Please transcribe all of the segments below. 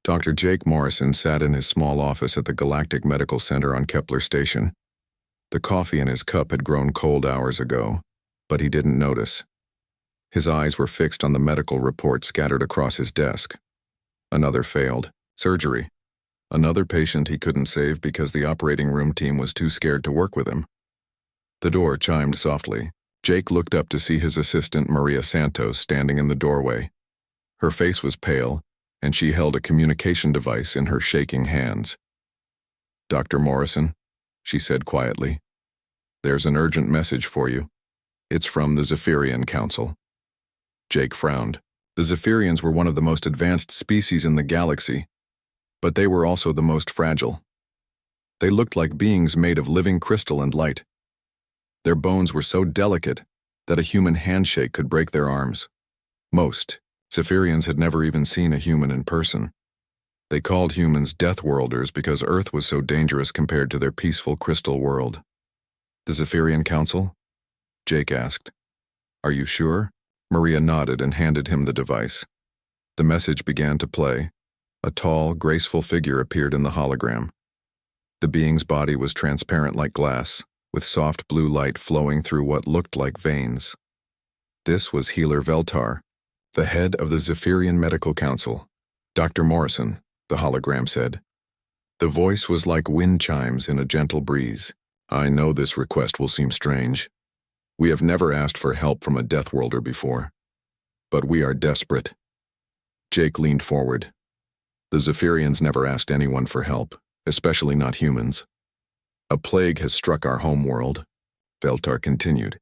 Dr. Jake Morrison sat in his small office at the Galactic Medical Center on Kepler Station. The coffee in his cup had grown cold hours ago, but he didn't notice. His eyes were fixed on the medical report scattered across his desk. Another failed surgery. Another patient he couldn't save because the operating room team was too scared to work with him. The door chimed softly. Jake looked up to see his assistant Maria Santos standing in the doorway. Her face was pale, and she held a communication device in her shaking hands. "Dr. Morrison," she said quietly, "there's an urgent message for you. It's from the Zaphirian Council." Jake frowned. The Zaphirians were one of the most advanced species in the galaxy, but they were also the most fragile. They looked like beings made of living crystal and light. Their bones were so delicate that a human handshake could break their arms. Most Zaphirians had never even seen a human in person. They called humans Deathworlders because Earth was so dangerous compared to their peaceful crystal world. "The Zaphirian Council?" Jake asked. "Are you sure?" Maria nodded and handed him the device. The message began to play. A tall, graceful figure appeared in the hologram. The being's body was transparent like glass, with soft blue light flowing through what looked like veins. This was Healer Veltar, the head of the Zaphirian Medical Council. "Dr. Morrison," the hologram said. The voice was like wind chimes in a gentle breeze. "I know this request will seem strange. We have never asked for help from a Deathworlder before, but we are desperate." Jake leaned forward. "The Zaphirians never asked anyone for help, especially not humans. A plague has struck our home world," Veltar continued.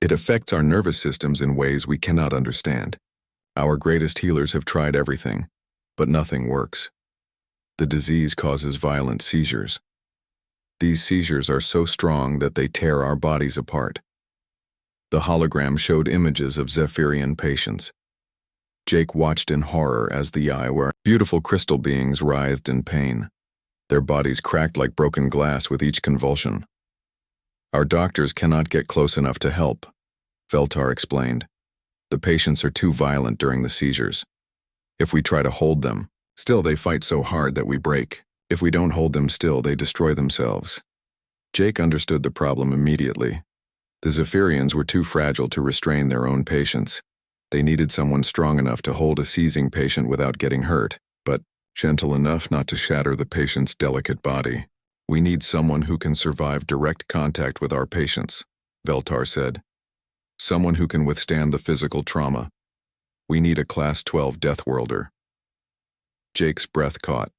"It affects our nervous systems in ways we cannot understand. Our greatest healers have tried everything, but nothing works. The disease causes violent seizures. These seizures are so strong that they tear our bodies apart." The hologram showed images of Zaphirian patients. Jake watched in horror as the were beautiful crystal beings writhed in pain. Their bodies cracked like broken glass with each convulsion. "Our doctors cannot get close enough to help," Veltar explained. "The patients are too violent during the seizures. If we try to hold them still, they fight so hard that we break. If we don't hold them still, they destroy themselves." Jake understood the problem immediately. The Zaphirians were too fragile to restrain their own patients. They needed someone strong enough to hold a seizing patient without getting hurt, but gentle enough not to shatter the patient's delicate body. "We need someone who can survive direct contact with our patients," Veltar said. "Someone who can withstand the physical trauma. We need a Class 12 Deathworlder." Jake's breath caught.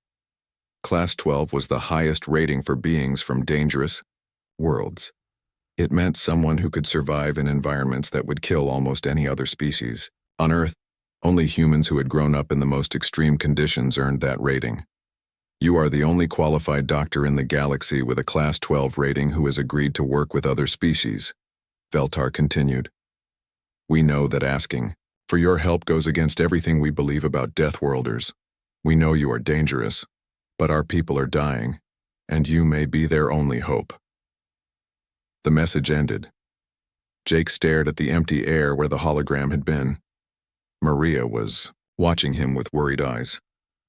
Class 12 was the highest rating for beings from dangerous worlds. It meant someone who could survive in environments that would kill almost any other species. On Earth, only humans who had grown up in the most extreme conditions earned that rating. "You are the only qualified doctor in the galaxy with a Class 12 rating who has agreed to work with other species," Veltar continued. "We know that asking for your help goes against everything we believe about Deathworlders. We know you are dangerous, but our people are dying, and you may be their only hope." The message ended. Jake stared at the empty air where the hologram had been. Maria was watching him with worried eyes.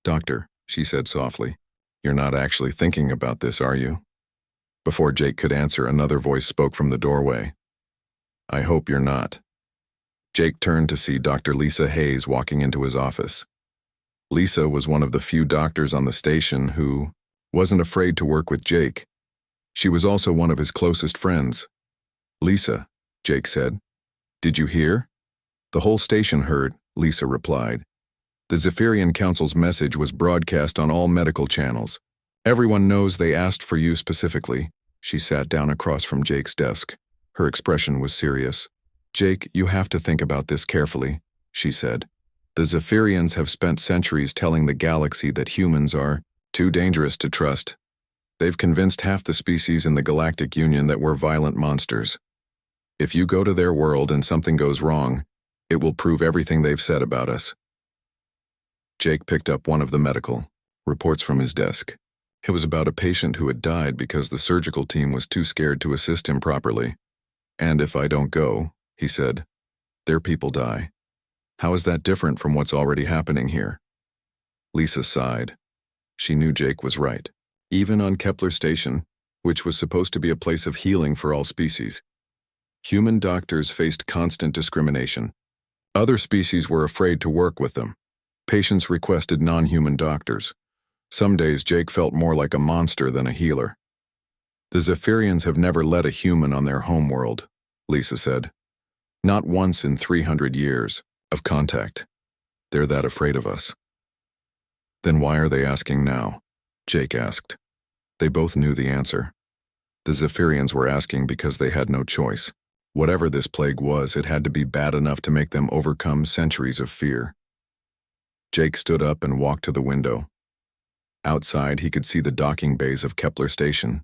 "Doctor," she said softly, "you're not actually thinking about this, are you?" Before Jake could answer, another voice spoke from the doorway. "I hope you're not." Jake turned to see Dr. Lisa Hayes walking into his office. Lisa was one of the few doctors on the station who wasn't afraid to work with Jake. She was also one of his closest friends. "Lisa," Jake said, "did you hear?" "The whole station heard," Lisa replied. "The Zaphirian Council's message was broadcast on all medical channels. Everyone knows they asked for you specifically." She sat down across from Jake's desk. Her expression was serious. "Jake, you have to think about this carefully," she said. "The Zaphirians have spent centuries telling the galaxy that humans are too dangerous to trust. They've convinced half the species in the Galactic Union that we're violent monsters. If you go to their world and something goes wrong, it will prove everything they've said about us." Jake picked up one of the medical reports from his desk. It was about a patient who had died because the surgical team was too scared to assist him properly. "And if I don't go," he said, "their people die. How is that different from what's already happening here?" Lisa sighed. She knew Jake was right. Even on Kepler Station, which was supposed to be a place of healing for all species, human doctors faced constant discrimination. Other species were afraid to work with them. Patients requested non-human doctors. Some days Jake felt more like a monster than a healer. The Zaphirians have never let a human on their homeworld, Lisa said. Not once in 300 years of contact. They're that afraid of us. Then why are they asking now? Jake asked. They both knew the answer. The Zaphirians were asking because they had no choice. Whatever this plague was, it had to be bad enough to make them overcome centuries of fear. Jake stood up and walked to the window. Outside, he could see the docking bays of Kepler Station.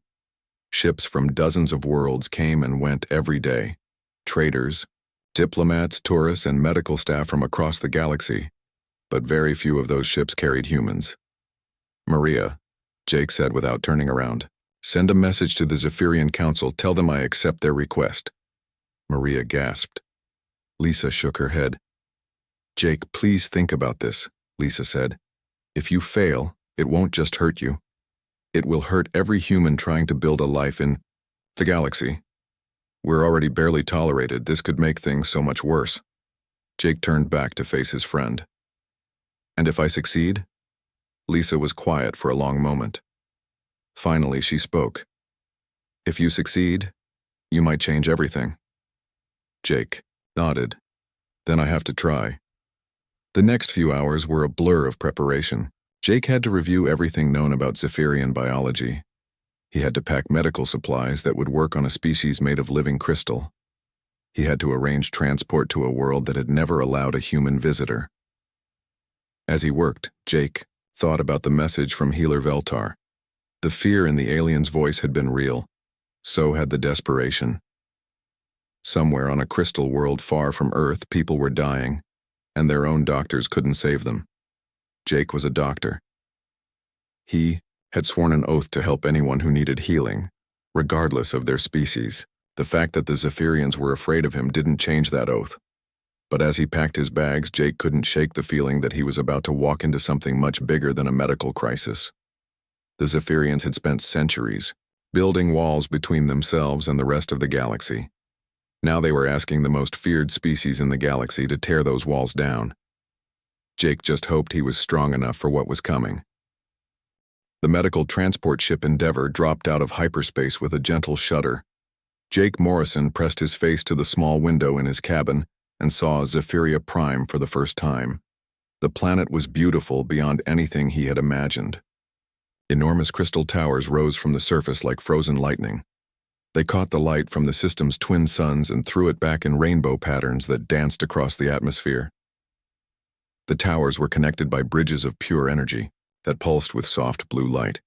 Ships from dozens of worlds came and went every day. Traders, diplomats, tourists, and medical staff from across the galaxy. But very few of those ships carried humans. Maria, Jake said without turning around, send a message to the Zaphirian Council, tell them I accept their request. Maria gasped. Lisa shook her head. Jake, please think about this, Lisa said. If you fail, it won't just hurt you. It will hurt every human trying to build a life in the galaxy. We're already barely tolerated. This could make things so much worse. Jake turned back to face his friend. And if I succeed? Lisa was quiet for a long moment. Finally, she spoke. If you succeed, you might change everything. Jake nodded. Then I have to try. The next few hours were a blur of preparation. Jake had to review everything known about Zaphirian biology. He had to pack medical supplies that would work on a species made of living crystal. He had to arrange transport to a world that had never allowed a human visitor. As he worked, Jake thought about the message from Healer Veltar. The fear in the alien's voice had been real. So had the desperation. Somewhere on a crystal world far from Earth, people were dying, and their own doctors couldn't save them. Jake was a doctor. He had sworn an oath to help anyone who needed healing, regardless of their species. The fact that the Zaphirians were afraid of him didn't change that oath. But as he packed his bags, Jake couldn't shake the feeling that he was about to walk into something much bigger than a medical crisis. The Zaphirians had spent centuries building walls between themselves and the rest of the galaxy. Now they were asking the most feared species in the galaxy to tear those walls down. Jake just hoped he was strong enough for what was coming. The medical transport ship Endeavor dropped out of hyperspace with a gentle shudder. Jake Morrison pressed his face to the small window in his cabin and saw Zaphiria Prime for the first time. The planet was beautiful beyond anything he had imagined. Enormous crystal towers rose from the surface like frozen lightning. They caught the light from the system's twin suns and threw it back in rainbow patterns that danced across the atmosphere. The towers were connected by bridges of pure energy that pulsed with soft blue light.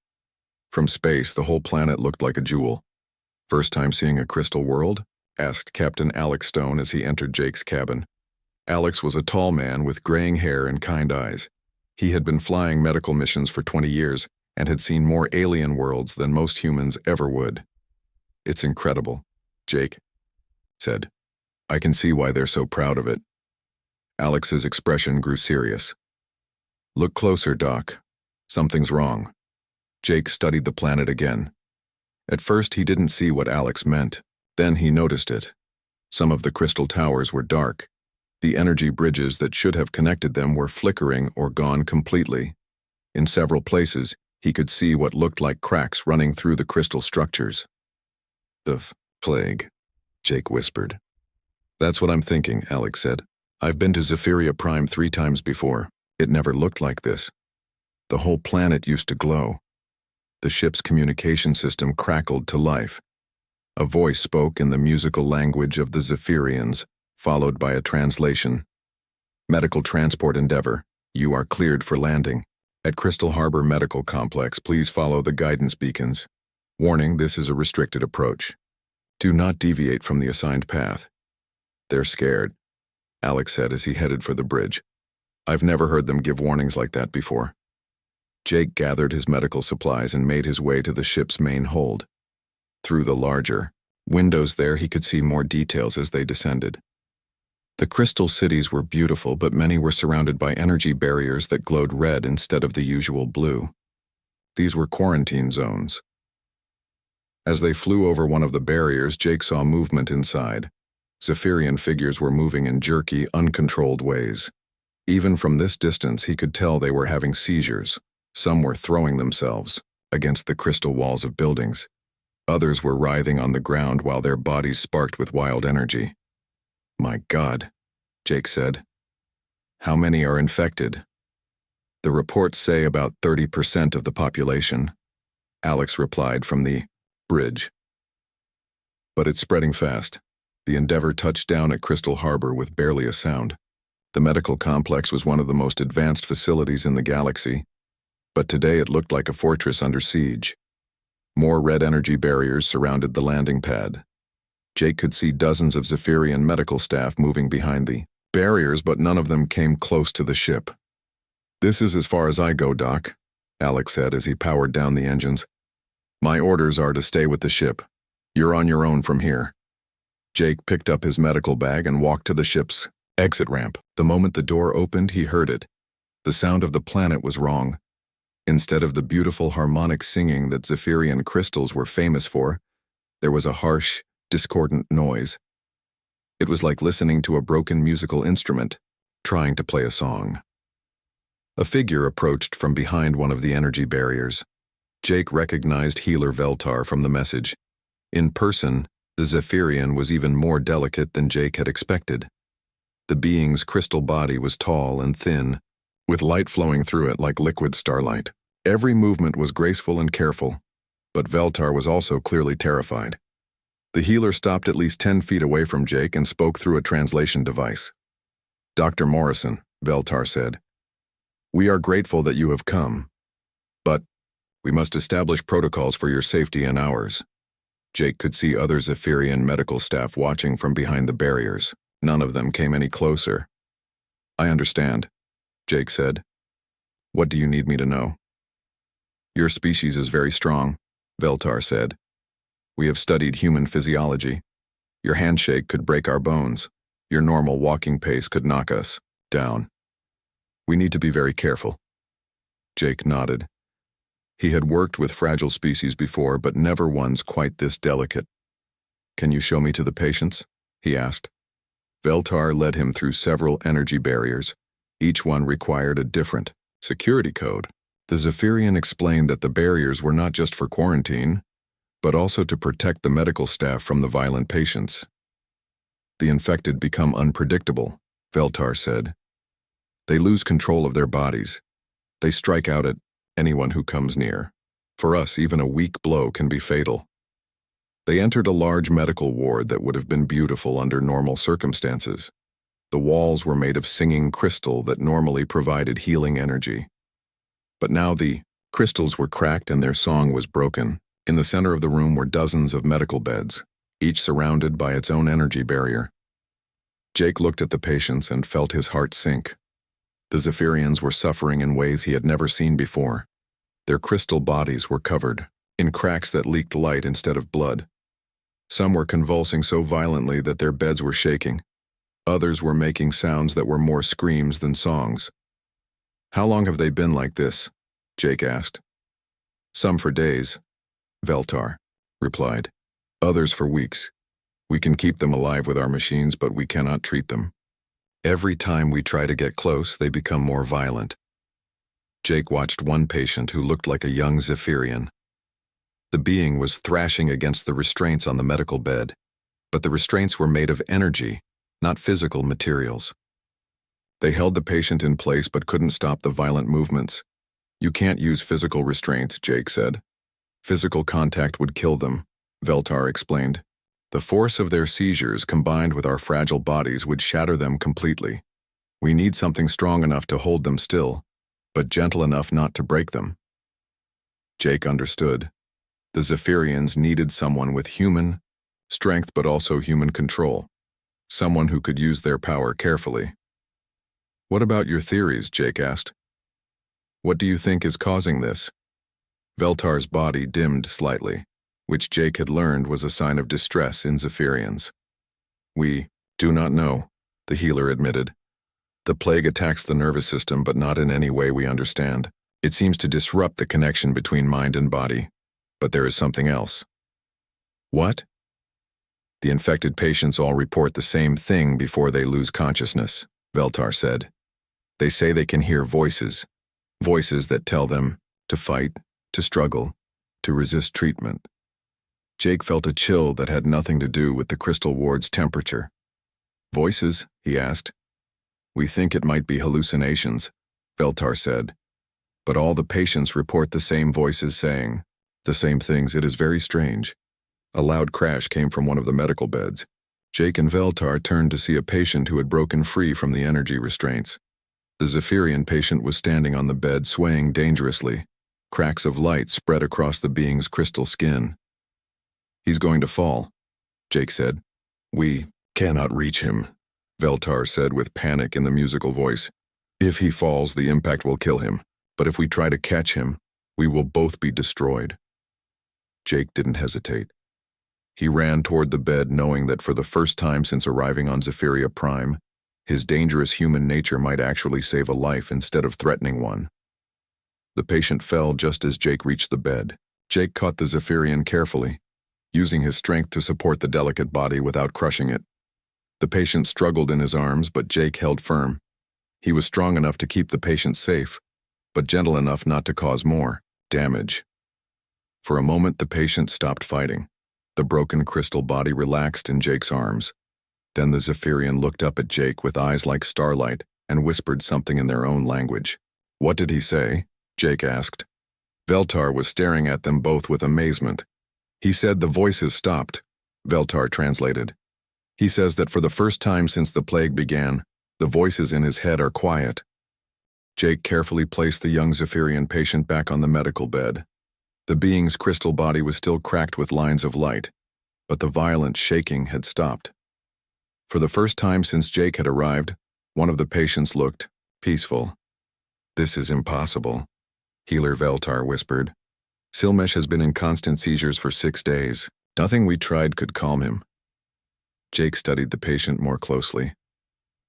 From space, the whole planet looked like a jewel. First time seeing a crystal world? Asked Captain Alex Stone as he entered Jake's cabin. Alex was a tall man with graying hair and kind eyes. He had been flying medical missions for 20 years and had seen more alien worlds than most humans ever would. It's incredible, Jake said. I can see why they're so proud of it. Alex's expression grew serious. Look closer, Doc. Something's wrong. Jake studied the planet again. At first, he didn't see what Alex meant. Then he noticed it. Some of the crystal towers were dark. The energy bridges that should have connected them were flickering or gone completely. In several places, he could see what looked like cracks running through the crystal structures. The plague, Jake whispered. That's what I'm thinking, Alex said. I've been to Zaphiria Prime 3 times before. It never looked like this. The whole planet used to glow. The ship's communication system crackled to life. A voice spoke in the musical language of the Zaphirians, followed by a translation. Medical Transport Endeavor, you are cleared for landing. At Crystal Harbor Medical Complex, please follow the guidance beacons. Warning, this is a restricted approach. Do not deviate from the assigned path. They're scared, Alex said as he headed for the bridge. I've never heard them give warnings like that before. Jake gathered his medical supplies and made his way to the ship's main hold. Through the larger windows there, he could see more details as they descended. The crystal cities were beautiful, but many were surrounded by energy barriers that glowed red instead of the usual blue. These were quarantine zones. As they flew over one of the barriers, Jake saw movement inside. Zaphirian figures were moving in jerky, uncontrolled ways. Even from this distance, he could tell they were having seizures. Some were throwing themselves against the crystal walls of buildings. Others were writhing on the ground while their bodies sparked with wild energy. "My God," Jake said. "How many are infected?" "The reports say about 30% of the population," Alex replied from the bridge. "But it's spreading fast." The Endeavour touched down at Crystal Harbor with barely a sound. The medical complex was one of the most advanced facilities in the galaxy, but today it looked like a fortress under siege. More red energy barriers surrounded the landing pad. Jake could see dozens of Zaphirian medical staff moving behind the barriers, but none of them came close to the ship. "This is as far as I go, Doc," Alex said as he powered down the engines. "My orders are to stay with the ship. You're on your own from here." Jake picked up his medical bag and walked to the ship's exit ramp. The moment the door opened, he heard it. The sound of the planet was wrong. Instead of the beautiful harmonic singing that Zaphirian crystals were famous for, there was a harsh, discordant noise. It was like listening to a broken musical instrument, trying to play a song. A figure approached from behind one of the energy barriers. Jake recognized healer Veltar from the message. In person, the Zaphirian was even more delicate than Jake had expected. The being's crystal body was tall and thin, with light flowing through it like liquid starlight. Every movement was graceful and careful, but Veltar was also clearly terrified. The healer stopped at least 10 feet away from Jake and spoke through a translation device. "Dr. Morrison," Veltar said, "we are grateful that you have come, but we must establish protocols for your safety and ours." Jake could see other Zaphirian medical staff watching from behind the barriers. None of them came any closer. "I understand," Jake said. "What do you need me to know?" "Your species is very strong," Veltar said. "We have studied human physiology. Your handshake could break our bones. Your normal walking pace could knock us down. We need to be very careful." Jake nodded. He had worked with fragile species before, but never ones quite this delicate. "Can you show me to the patients?" he asked. Veltar led him through several energy barriers. Each one required a different security code. The Zaphirian explained that the barriers were not just for quarantine, but also to protect the medical staff from the violent patients. "The infected become unpredictable," Veltar said. "They lose control of their bodies. They strike out at anyone who comes near. For us, even a weak blow can be fatal." They entered a large medical ward that would have been beautiful under normal circumstances. The walls were made of singing crystal that normally provided healing energy. But now the crystals were cracked and their song was broken. In the center of the room were dozens of medical beds, each surrounded by its own energy barrier. Jake looked at the patients and felt his heart sink. The Zaphirians were suffering in ways he had never seen before. Their crystal bodies were covered in cracks that leaked light instead of blood. Some were convulsing so violently that their beds were shaking. Others were making sounds that were more screams than songs. "How long have they been like this?" Jake asked. "Some for days," Veltar replied. "Others for weeks. We can keep them alive with our machines, but we cannot treat them. Every time we try to get close, they become more violent." Jake watched one patient who looked like a young Zaphirian. The being was thrashing against the restraints on the medical bed, but the restraints were made of energy, not physical materials. They held the patient in place but couldn't stop the violent movements. "You can't use physical restraints," Jake said. "Physical contact would kill them," Veltar explained. "The force of their seizures combined with our fragile bodies would shatter them completely. We need something strong enough to hold them still, but gentle enough not to break them." Jake understood. The Zaphirians needed someone with human strength but also human control. Someone who could use their power carefully. "What about your theories?" Jake asked. "What do you think is causing this?" Veltar's body dimmed slightly, which Jake had learned was a sign of distress in Zaphirians. "We do not know. the healer admitted. The plague attacks the nervous system, but not in any way we understand. It seems to disrupt the connection between mind and body. But there is something else. What? The infected patients all report the same thing before they lose consciousness, Veltar said. They say they can hear voices. Voices that tell them to fight, to struggle, to resist treatment. Jake felt a chill that had nothing to do with the crystal ward's temperature. Voices? He asked. We think it might be hallucinations, Veltar said. But all the patients report the same voices saying the same things. It is very strange. A loud crash came from one of the medical beds. Jake and Veltar turned to see a patient who had broken free from the energy restraints. The Zaphirian patient was standing on the bed, swaying dangerously. Cracks of light spread across the being's crystal skin. He's going to fall, Jake said. We cannot reach him, Veltar said with panic in the musical voice. If he falls, the impact will kill him. But if we try to catch him, we will both be destroyed. Jake didn't hesitate. He ran toward the bed, knowing that for the first time since arriving on Zaphiria Prime, his dangerous human nature might actually save a life instead of threatening one. The patient fell just as Jake reached the bed. Jake caught the Zaphirian carefully, using his strength to support the delicate body without crushing it. The patient struggled in his arms, but Jake held firm. He was strong enough to keep the patient safe, but gentle enough not to cause more damage. For a moment, the patient stopped fighting. The broken crystal body relaxed in Jake's arms. Then the Zaphirian looked up at Jake with eyes like starlight and whispered something in their own language. What did he say? Jake asked. Veltar was staring at them both with amazement. He said the voices stopped, Veltar translated. He says that for the first time since the plague began, the voices in his head are quiet. Jake carefully placed the young Zaphirian patient back on the medical bed. The being's crystal body was still cracked with lines of light, but the violent shaking had stopped. For the first time since Jake had arrived, one of the patients looked peaceful. This is impossible, healer Veltar whispered. Silmesh has been in constant seizures for 6 days. Nothing we tried could calm him. Jake studied the patient more closely.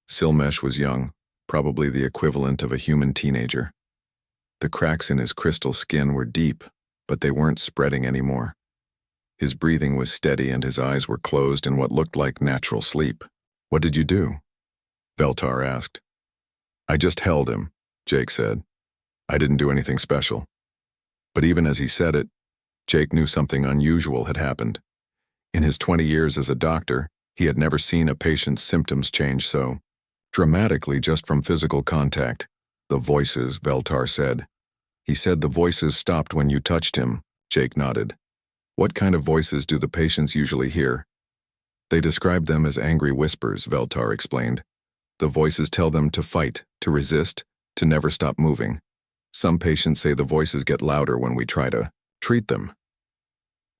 Silmesh was young, probably the equivalent of a human teenager. The cracks in his crystal skin were deep, but they weren't spreading anymore. His breathing was steady and his eyes were closed in what looked like natural sleep. What did you do? Veltar asked. I just held him, Jake said. I didn't do anything special. But even as he said it, Jake knew something unusual had happened. In his 20 years as a doctor, he had never seen a patient's symptoms change so dramatically just from physical contact. The voices, Veltar said. He said the voices stopped when you touched him, Jake nodded. What kind of voices do the patients usually hear? They describe them as angry whispers, Veltar explained. The voices tell them to fight, to resist, to never stop moving. Some patients say the voices get louder when we try to treat them.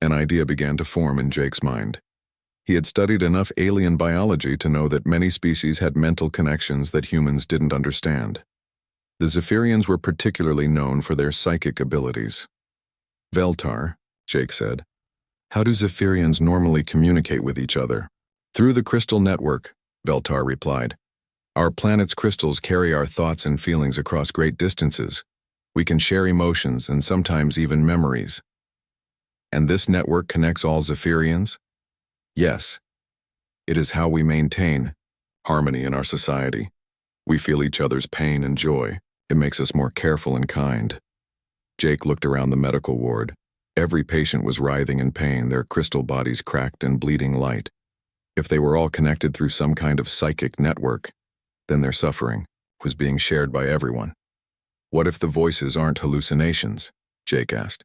An idea began to form in Jake's mind. He had studied enough alien biology to know that many species had mental connections that humans didn't understand. The Zaphirians were particularly known for their psychic abilities. Veltar, Jake said, how do Zaphirians normally communicate with each other? Through the crystal network, Veltar replied. Our planet's crystals carry our thoughts and feelings across great distances. We can share emotions and sometimes even memories. And this network connects all Zaphirians? Yes. It is how we maintain harmony in our society. We feel each other's pain and joy. It makes us more careful and kind. Jake looked around the medical ward. Every patient was writhing in pain, their crystal bodies cracked and bleeding light. If they were all connected through some kind of psychic network, then their suffering was being shared by everyone. What if the voices aren't hallucinations? Jake asked.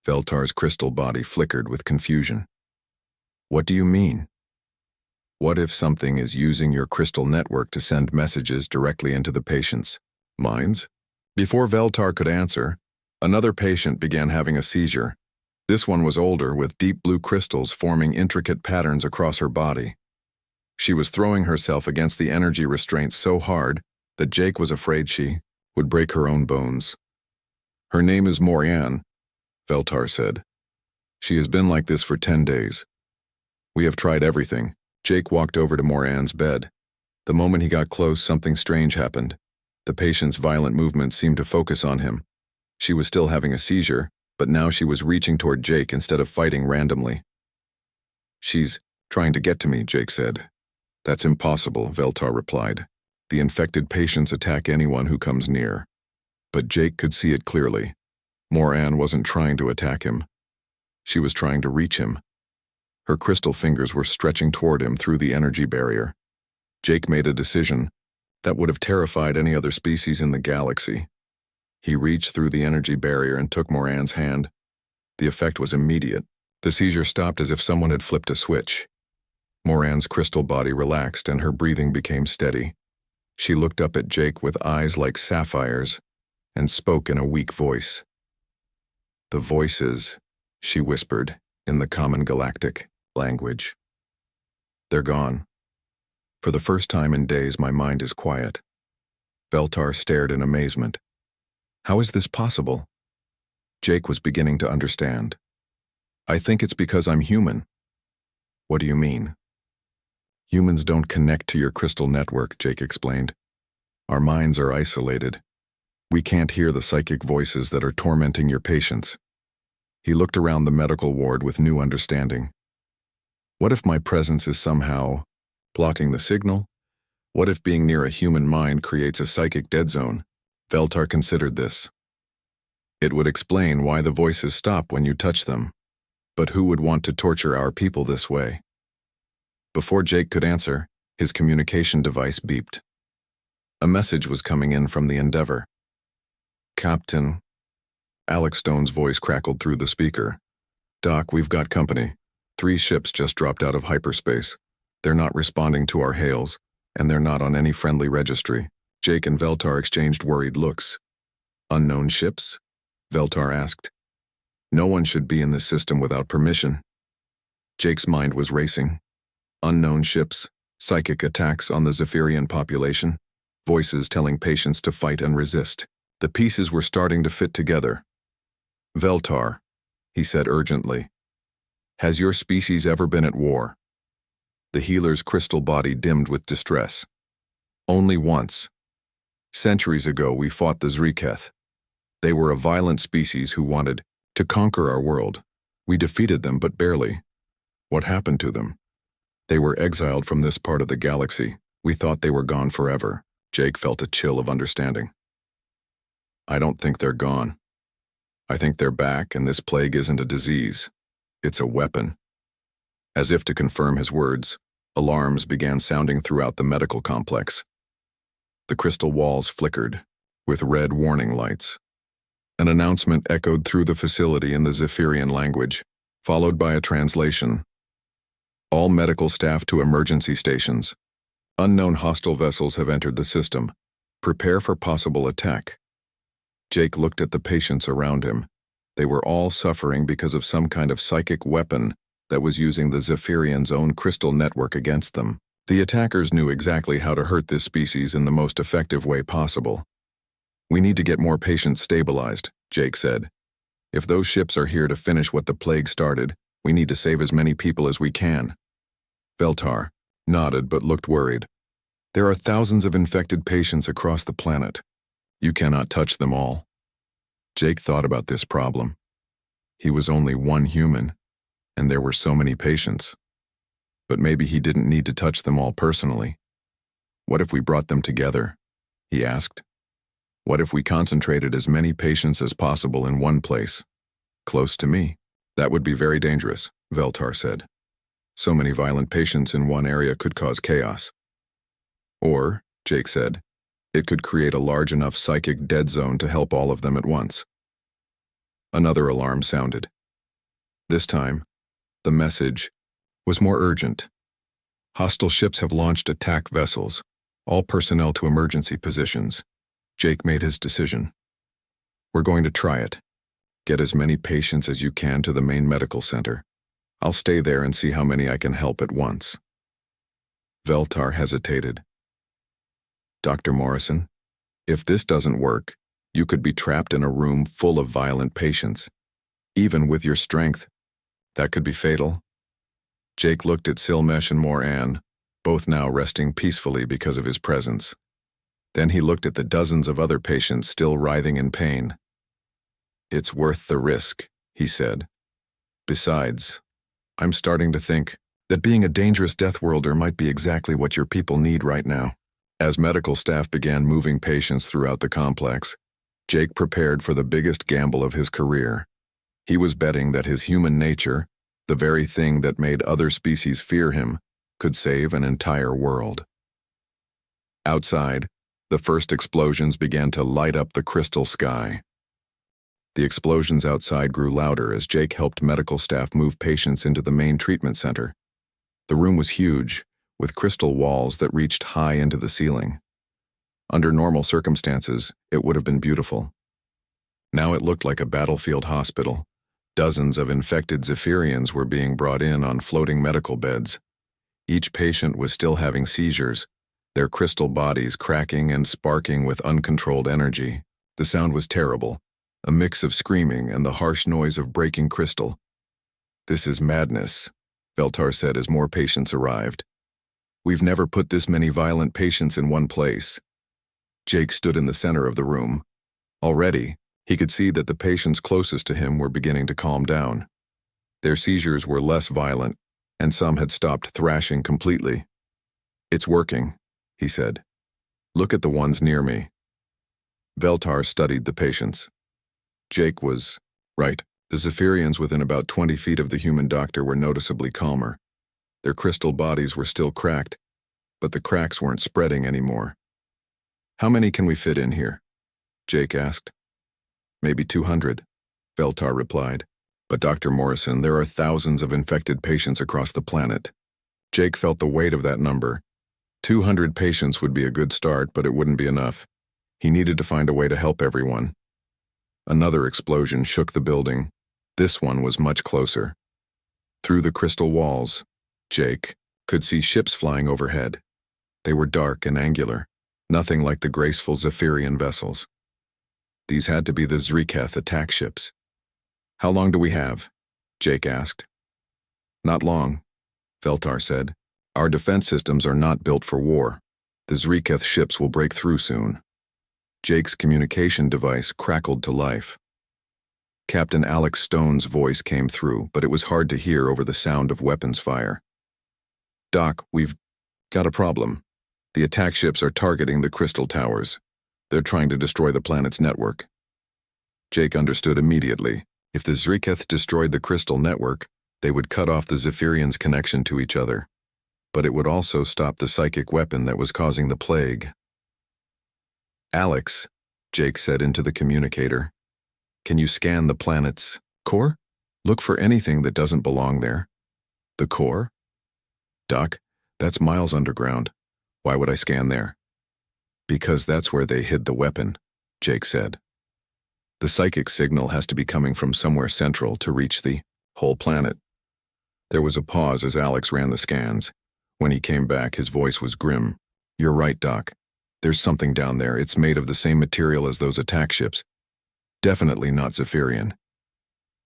Veltar's crystal body flickered with confusion. What do you mean? What if something is using your crystal network to send messages directly into the patient's minds? Before Veltar could answer, another patient began having a seizure. This one was older, with deep blue crystals forming intricate patterns across her body. She was throwing herself against the energy restraints so hard that Jake was afraid she would break her own bones. Her name is Morianne, Veltar said. She has been like this for 10 days. We have tried everything. Jake walked over to Morianne's bed. The moment he got close, something strange happened. The patient's violent movements seemed to focus on him. She was still having a seizure, but now she was reaching toward Jake instead of fighting randomly. "She's trying to get to me," Jake said. "That's impossible," Veltar replied. "The infected patients attack anyone who comes near." But Jake could see it clearly. Moran wasn't trying to attack him. She was trying to reach him. Her crystal fingers were stretching toward him through the energy barrier. Jake made a decision that would have terrified any other species in the galaxy. He reached through the energy barrier and took Moran's hand. The effect was immediate. The seizure stopped as if someone had flipped a switch. Moran's crystal body relaxed and her breathing became steady. She looked up at Jake with eyes like sapphires and spoke in a weak voice. "The voices," she whispered in the common galactic language. "They're gone. For the first time in days, my mind is quiet." Veltar stared in amazement. "How is this possible?" Jake was beginning to understand. "I think it's because I'm human." "What do you mean?" "Humans don't connect to your crystal network," Jake explained. "Our minds are isolated. We can't hear the psychic voices that are tormenting your patients." He looked around the medical ward with new understanding. "What if my presence is somehow blocking the signal? What if being near a human mind creates a psychic dead zone?" Veltar considered this. "It would explain why the voices stop when you touch them. But who would want to torture our people this way?" Before Jake could answer, his communication device beeped. A message was coming in from the Endeavor. "Captain," Alex Stone's voice crackled through the speaker. "Doc, we've got company. 3 ships just dropped out of hyperspace. They're not responding to our hails, and they're not on any friendly registry." Jake and Veltar exchanged worried looks. "Unknown ships?" Veltar asked. "No one should be in this system without permission." Jake's mind was racing. Unknown ships, psychic attacks on the Zaphirian population, voices telling patients to fight and resist. The pieces were starting to fit together. "Veltar," he said urgently, "has your species ever been at war?" The healer's crystal body dimmed with distress. "Only once. Centuries ago we fought the Zriketh. They were a violent species who wanted to conquer our world. We defeated them, but barely. What happened to them? They were exiled from this part of the galaxy. We thought they were gone forever." Jake felt a chill of understanding. "I don't think they're gone. I think they're back, and this plague isn't a disease. It's a weapon." As if to confirm his words, alarms began sounding throughout the medical complex. The crystal walls flickered, with red warning lights. An announcement echoed through the facility in the Zaphirian language, followed by a translation. "All medical staff to emergency stations. Unknown hostile vessels have entered the system. Prepare for possible attack." Jake looked at the patients around him. They were all suffering because of some kind of psychic weapon that was using the Zaphirians' own crystal network against them. The attackers knew exactly how to hurt this species in the most effective way possible. "We need to get more patients stabilized," Jake said. "If those ships are here to finish what the plague started, we need to save as many people as we can." Veltar nodded but looked worried. "There are thousands of infected patients across the planet. You cannot touch them all." Jake thought about this problem. He was only one human, and there were so many patients. But maybe he didn't need to touch them all personally. "What if we brought them together?" he asked. "What if we concentrated as many patients as possible in one place, close to me?" "That would be very dangerous," Veltar said. "So many violent patients in one area could cause chaos." "Or," Jake said, "it could create a large enough psychic dead zone to help all of them at once." Another alarm sounded. This time, the message was more urgent. "Hostile ships have launched attack vessels. All personnel to emergency positions." Jake made his decision. "We're going to try it. Get as many patients as you can to the main medical center. I'll stay there and see how many I can help at once." Veltar hesitated. "Dr. Morrison, if this doesn't work, you could be trapped in a room full of violent patients. Even with your strength, that could be fatal." Jake looked at Silmesh and Moran, both now resting peacefully because of his presence. Then he looked at the dozens of other patients still writhing in pain. "It's worth the risk," he said. "Besides, I'm starting to think that being a dangerous Deathworlder might be exactly what your people need right now." As medical staff began moving patients throughout the complex, Jake prepared for the biggest gamble of his career. He was betting that his human nature, the very thing that made other species fear him, could save an entire world. Outside, the first explosions began to light up the crystal sky. The explosions outside grew louder as Jake helped medical staff move patients into the main treatment center. The room was huge, with crystal walls that reached high into the ceiling. Under normal circumstances, it would have been beautiful. Now it looked like a battlefield hospital. Dozens of infected Zaphirians were being brought in on floating medical beds. Each patient was still having seizures, their crystal bodies cracking and sparking with uncontrolled energy. The sound was terrible, a mix of screaming and the harsh noise of breaking crystal. "This is madness," Veltar said as more patients arrived. "We've never put this many violent patients in one place." Jake stood in the center of the room. Already, he could see that the patients closest to him were beginning to calm down. Their seizures were less violent, and some had stopped thrashing completely. "It's working," he said. "Look at the ones near me." Veltar studied the patients. Jake was right. The Zaphirians within about 20 feet of the human doctor were noticeably calmer. Their crystal bodies were still cracked, but the cracks weren't spreading anymore. "How many can we fit in here?" Jake asked. "Maybe 200, Veltar replied. "But Dr. Morrison, there are thousands of infected patients across the planet." Jake felt the weight of that number. 200 patients would be a good start, but it wouldn't be enough. He needed to find a way to help everyone. Another explosion shook the building. This one was much closer. Through the crystal walls, Jake could see ships flying overhead. They were dark and angular, nothing like the graceful Zaphirian vessels. These had to be the Zriketh attack ships. "How long do we have?" Jake asked. "Not long," Veltar said. "Our defense systems are not built for war. The Zriketh ships will break through soon." Jake's communication device crackled to life. Captain Alex Stone's voice came through, but it was hard to hear over the sound of weapons fire. "Doc, we've got a problem. The attack ships are targeting the crystal towers. They're trying to destroy the planet's network." Jake understood immediately. If the Zriketh destroyed the crystal network, they would cut off the Zaphirians' connection to each other. But it would also stop the psychic weapon that was causing the plague. "Alex," Jake said into the communicator, "can you scan the planet's core? Look for anything that doesn't belong there." "The core?" "Doc, that's miles underground. Why would I scan there?" "Because that's where they hid the weapon," Jake said. "The psychic signal has to be coming from somewhere central to reach the whole planet." There was a pause as Alex ran the scans. When he came back, his voice was grim. "You're right, Doc. There's something down there. It's made of the same material as those attack ships. Definitely not Zaphirian."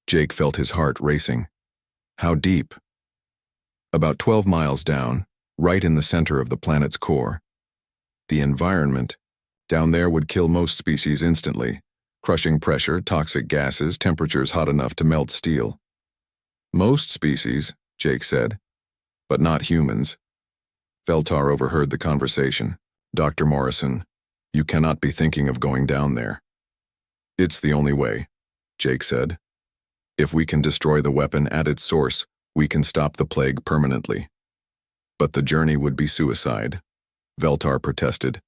Jake felt his heart racing. "How deep?" "About 12 miles down, right in the center of the planet's core. The environment down there would kill most species instantly. Crushing pressure, toxic gases, temperatures hot enough to melt steel." "Most species," Jake said, "but not humans." Veltar overheard the conversation. "Dr. Morrison, you cannot be thinking of going down there." "It's the only way," Jake said. "If we can destroy the weapon at its source, we can stop the plague permanently." "But the journey would be suicide," Veltar protested.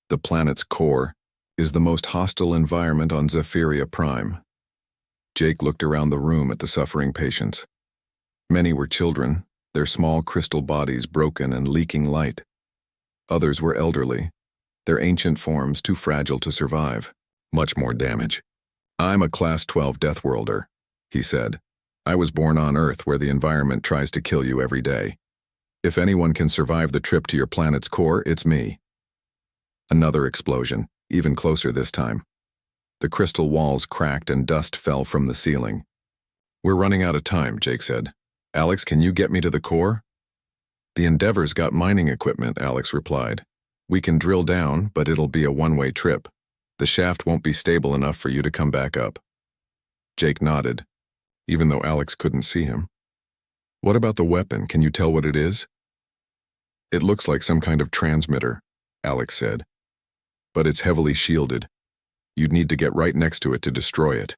"The planet's core is the most hostile environment on Zaphiria Prime." Jake looked around the room at the suffering patients. Many were children, their small crystal bodies broken and leaking light. Others were elderly, their ancient forms too fragile to survive. Much more damage. "I'm a Class 12 Deathworlder," he said. "I was born on Earth where the environment tries to kill you every day. If anyone can survive the trip to your planet's core, it's me." Another explosion, even closer this time. The crystal walls cracked and dust fell from the ceiling. "We're running out of time," Jake said. "Alex, can you get me to the core?" The Endeavor's got mining equipment, Alex replied. We can drill down, but it'll be a one-way trip. The shaft won't be stable enough for you to come back up. Jake nodded, even though Alex couldn't see him. What about the weapon? Can you tell what it is? It looks like some kind of transmitter, Alex said. But it's heavily shielded. You'd need to get right next to it to destroy it.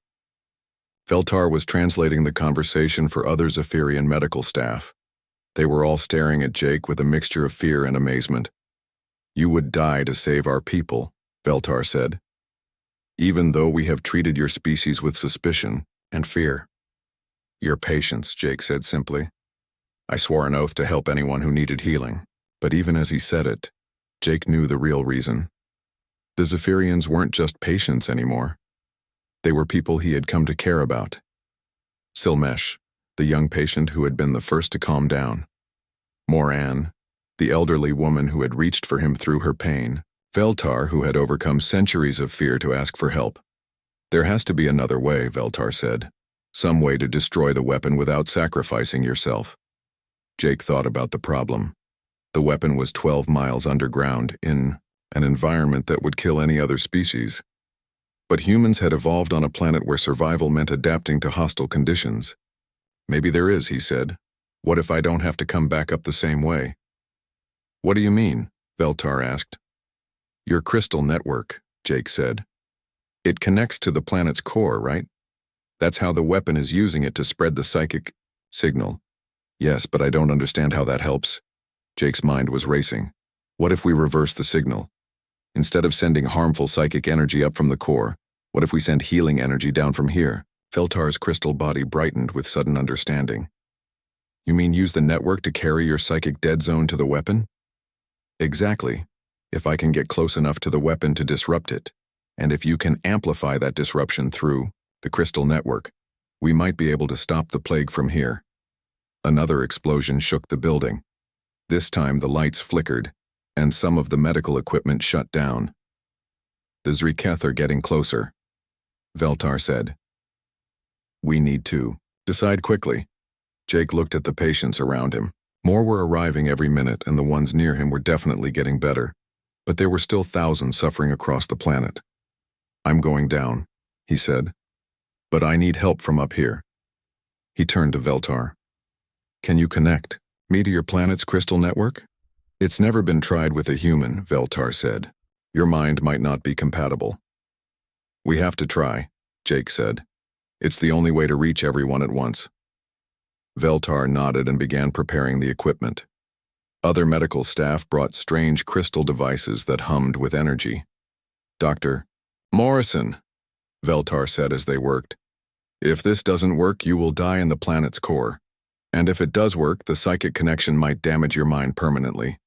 Veltar was translating the conversation for other Zaphirian medical staff. They were all staring at Jake with a mixture of fear and amazement. You would die to save our people, Veltar said. Even though we have treated your species with suspicion and fear. Your patience, Jake said simply. I swore an oath to help anyone who needed healing, but even as he said it, Jake knew the real reason. The Zaphirians weren't just patients anymore. They were people he had come to care about. Silmesh, the young patient who had been the first to calm down. Moran, the elderly woman who had reached for him through her pain. Veltar, who had overcome centuries of fear to ask for help. There has to be another way, Veltar said. Some way to destroy the weapon without sacrificing yourself. Jake thought about the problem. The weapon was 12 miles underground in an environment that would kill any other species. But humans had evolved on a planet where survival meant adapting to hostile conditions. Maybe there is, he said. What if I don't have to come back up the same way? What do you mean? Veltar asked. Your crystal network, Jake said. It connects to the planet's core, right? That's how the weapon is using it to spread the psychic signal. Yes, but I don't understand how that helps. Jake's mind was racing. What if we reverse the signal? Instead of sending harmful psychic energy up from the core, what if we send healing energy down from here? Veltar's crystal body brightened with sudden understanding. You mean use the network to carry your psychic dead zone to the weapon? Exactly. If I can get close enough to the weapon to disrupt it, and if you can amplify that disruption through the crystal network, we might be able to stop the plague from here. Another explosion shook the building. This time the lights flickered, and some of the medical equipment shut down. The Zriketh are getting closer, Veltar said. We need to decide quickly. Jake looked at the patients around him. More were arriving every minute, and the ones near him were definitely getting better. But there were still thousands suffering across the planet. I'm going down, he said. But I need help from up here. He turned to Veltar. Can you connect me to your planet's crystal network? It's never been tried with a human, Veltar said. Your mind might not be compatible. We have to try, Jake said. It's the only way to reach everyone at once. Veltar nodded and began preparing the equipment. Other medical staff brought strange crystal devices that hummed with energy. Dr. Morrison, Veltar said as they worked. If this doesn't work, you will die in the planet's core. And if it does work, the psychic connection might damage your mind permanently.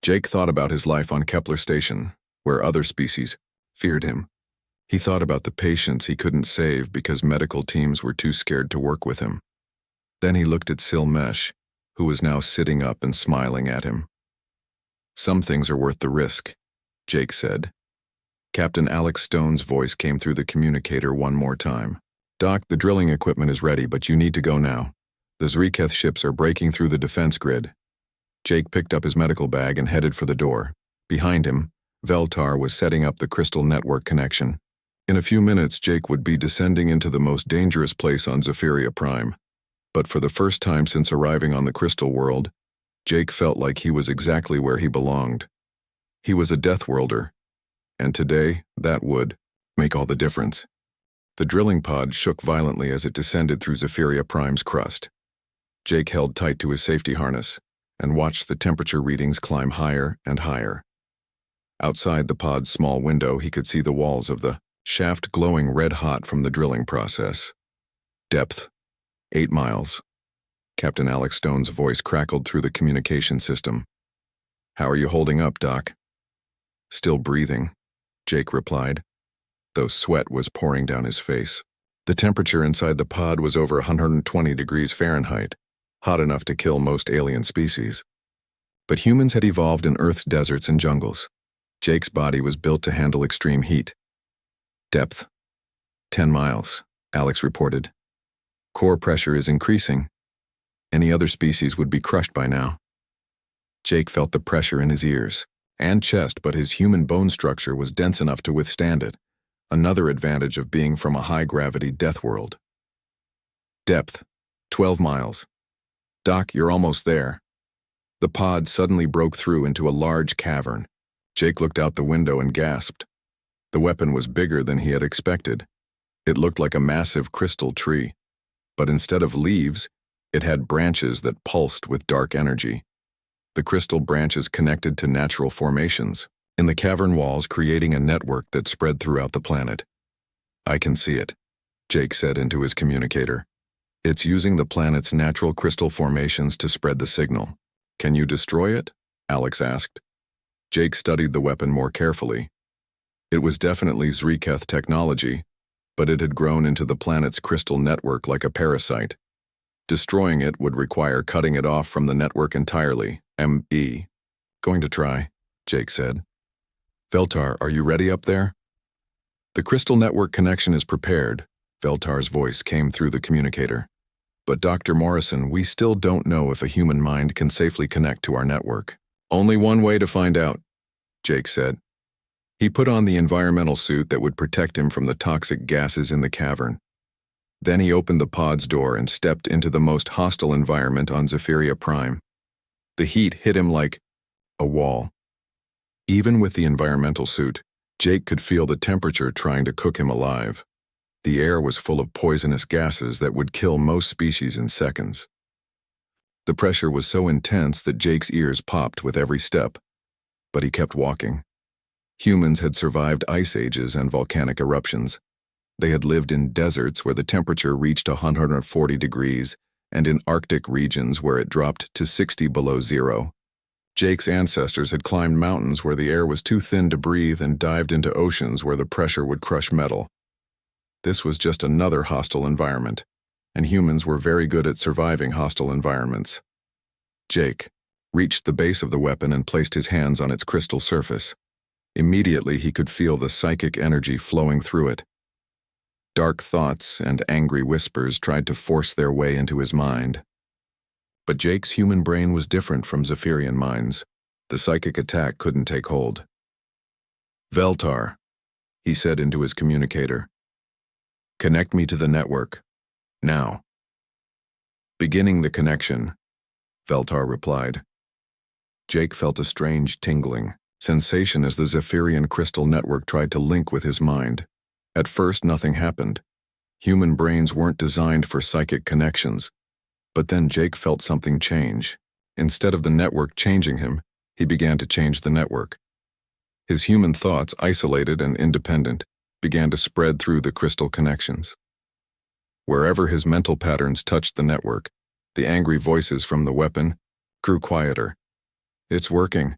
Jake thought about his life on Kepler Station, where other species feared him. He thought about the patients he couldn't save because medical teams were too scared to work with him. Then he looked at Silmesh, who was now sitting up and smiling at him. Some things are worth the risk, Jake said. Captain Alex Stone's voice came through the communicator one more time. Doc, the drilling equipment is ready, but you need to go now. The Zriketh ships are breaking through the defense grid. Jake picked up his medical bag and headed for the door. Behind him, Veltar was setting up the crystal network connection. In a few minutes, Jake would be descending into the most dangerous place on Zaphiria Prime. But for the first time since arriving on the crystal world, Jake felt like he was exactly where he belonged. He was a Deathworlder, and today, that would make all the difference. The drilling pod shook violently as it descended through Zaphiria Prime's crust. Jake held tight to his safety harness and watched the temperature readings climb higher and higher. Outside the pod's small window, he could see the walls of the shaft glowing red-hot from the drilling process. Depth, 8 miles. Captain Alex Stone's voice crackled through the communication system. How are you holding up, Doc? Still breathing, Jake replied, though sweat was pouring down his face. The temperature inside the pod was over 120 degrees Fahrenheit, hot enough to kill most alien species. But humans had evolved in Earth's deserts and jungles. Jake's body was built to handle extreme heat. Depth, 10 miles, Alex reported. Core pressure is increasing. Any other species would be crushed by now. Jake felt the pressure in his ears and chest, but his human bone structure was dense enough to withstand it, another advantage of being from a high-gravity death world. Depth, 12 miles. Doc, you're almost there. The pod suddenly broke through into a large cavern. Jake looked out the window and gasped. The weapon was bigger than he had expected. It looked like a massive crystal tree, but instead of leaves, it had branches that pulsed with dark energy. The crystal branches connected to natural formations in the cavern walls, creating a network that spread throughout the planet. I can see it, Jake said into his communicator. It's using the planet's natural crystal formations to spread the signal. Can you destroy it? Alex asked. Jake studied the weapon more carefully. It was definitely Zriketh technology, but it had grown into the planet's crystal network like a parasite. Destroying it would require cutting it off from the network entirely. M.E. Going to try, Jake said. Veltar, are you ready up there? The crystal network connection is prepared, Veltar's voice came through the communicator. But Dr. Morrison, we still don't know if a human mind can safely connect to our network. Only one way to find out, Jake said. He put on the environmental suit that would protect him from the toxic gases in the cavern. Then he opened the pod's door and stepped into the most hostile environment on Zaphiria Prime. The heat hit him like a wall. Even with the environmental suit, Jake could feel the temperature trying to cook him alive. The air was full of poisonous gases that would kill most species in seconds. The pressure was so intense that Jake's ears popped with every step, but he kept walking. Humans had survived ice ages and volcanic eruptions. They had lived in deserts where the temperature reached 140 degrees and in Arctic regions where it dropped to 60 below zero. Jake's ancestors had climbed mountains where the air was too thin to breathe and dived into oceans where the pressure would crush metal. This was just another hostile environment, and humans were very good at surviving hostile environments. Jake reached the base of the weapon and placed his hands on its crystal surface. Immediately he could feel the psychic energy flowing through it. Dark thoughts and angry whispers tried to force their way into his mind. But Jake's human brain was different from Zaphirian minds. The psychic attack couldn't take hold. Veltar, he said into his communicator. Connect me to the network. Now. Beginning the connection, Veltar replied. Jake felt a strange tingling sensation as the Zaphirian crystal network tried to link with his mind. At first, nothing happened. Human brains weren't designed for psychic connections. But then Jake felt something change. Instead of the network changing him, he began to change the network. His human thoughts, isolated and independent, began to spread through the crystal connections. Wherever his mental patterns touched the network, the angry voices from the weapon grew quieter. It's working,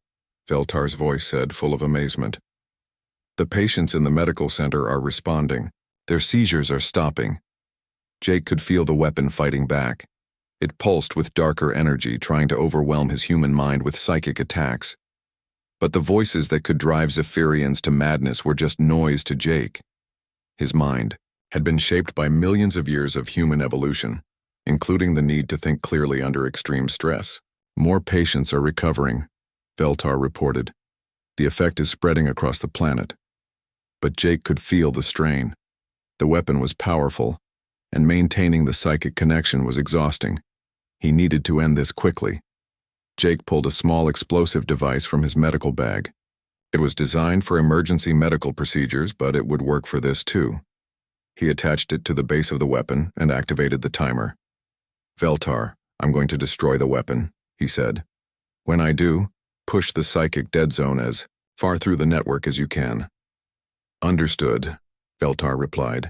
Veltar's voice said, full of amazement. The patients in the medical center are responding. Their seizures are stopping. Jake could feel the weapon fighting back. It pulsed with darker energy, trying to overwhelm his human mind with psychic attacks. But the voices that could drive Zaphirians to madness were just noise to Jake. His mind had been shaped by millions of years of human evolution, including the need to think clearly under extreme stress. More patients are recovering, Veltar reported. The effect is spreading across the planet. But Jake could feel the strain. The weapon was powerful, and maintaining the psychic connection was exhausting. He needed to end this quickly. Jake pulled a small explosive device from his medical bag. It was designed for emergency medical procedures, but it would work for this too. He attached it to the base of the weapon and activated the timer. Veltar, I'm going to destroy the weapon, he said. When I do, push the psychic dead zone as far through the network as you can. Understood, Veltar replied.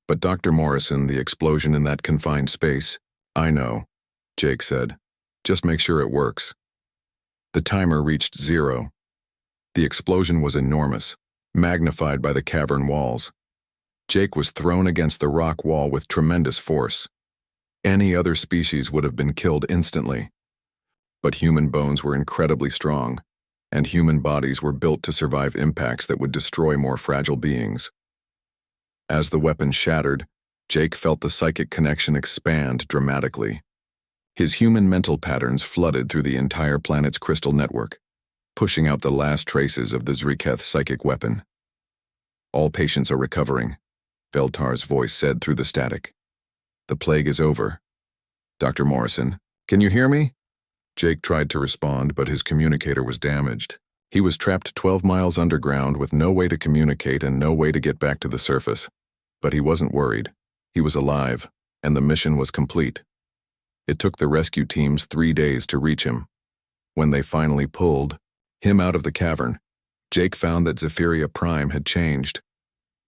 But Dr. Morrison, the explosion in that confined space, I know, Jake said. Just make sure it works. The timer reached 0. The explosion was enormous, magnified by the cavern walls. Jake was thrown against the rock wall with tremendous force. Any other species would have been killed instantly. But human bones were incredibly strong, and human bodies were built to survive impacts that would destroy more fragile beings. As the weapon shattered, Jake felt the psychic connection expand dramatically. His human mental patterns flooded through the entire planet's crystal network, pushing out the last traces of the Zriketh psychic weapon. "All patients are recovering," Veltar's voice said through the static. "The plague is over. Dr. Morrison, can you hear me?" Jake tried to respond, but his communicator was damaged. He was trapped 12 miles underground with no way to communicate and no way to get back to the surface. But he wasn't worried. He was alive, and the mission was complete. It took the rescue teams 3 days to reach him. When they finally pulled him out of the cavern, Jake found that Zaphiria Prime had changed.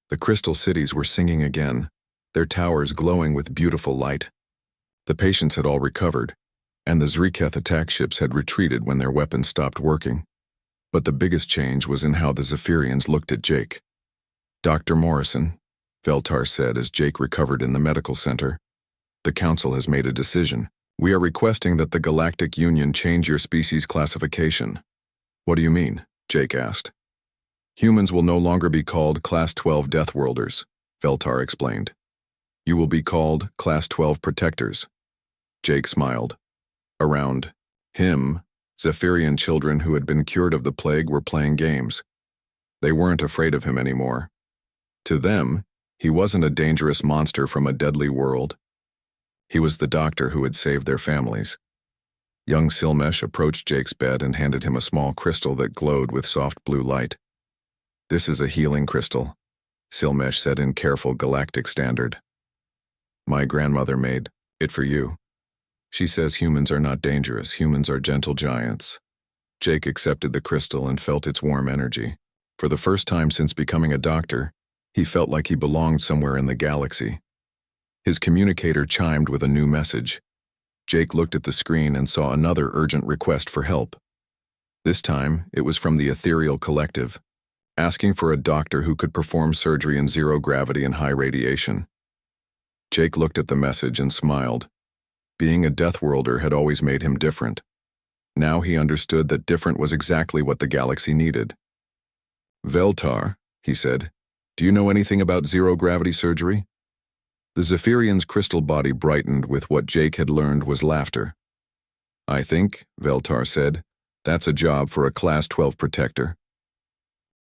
The crystal cities were singing again, their towers glowing with beautiful light. The patients had all recovered, and the Zriketh attack ships had retreated when their weapons stopped working. But the biggest change was in how the Zaphirians looked at Jake. "Dr. Morrison," Veltar said as Jake recovered in the medical center, "the Council has made a decision. We are requesting that the Galactic Union change your species classification." "What do you mean?" Jake asked. "Humans will no longer be called Class 12 Deathworlders," Veltar explained. "You will be called Class 12 Protectors." Jake smiled. Around him, Zaphirian children who had been cured of the plague were playing games. They weren't afraid of him anymore. To them, he wasn't a dangerous monster from a deadly world. He was the doctor who had saved their families. Young Silmesh approached Jake's bed and handed him a small crystal that glowed with soft blue light. "This is a healing crystal," Silmesh said in careful galactic standard. "My grandmother made it for you. She says humans are not dangerous, humans are gentle giants." Jake accepted the crystal and felt its warm energy. For the first time since becoming a doctor, he felt like he belonged somewhere in the galaxy. His communicator chimed with a new message. Jake looked at the screen and saw another urgent request for help. This time, it was from the Ethereal Collective, asking for a doctor who could perform surgery in zero gravity and high radiation. Jake looked at the message and smiled. Being a Deathworlder had always made him different. Now he understood that different was exactly what the galaxy needed. "Veltar," he said, "do you know anything about zero-gravity surgery?" The Zaphirian's crystal body brightened with what Jake had learned was laughter. "I think," Veltar said, "that's a job for a Class 12 Protector.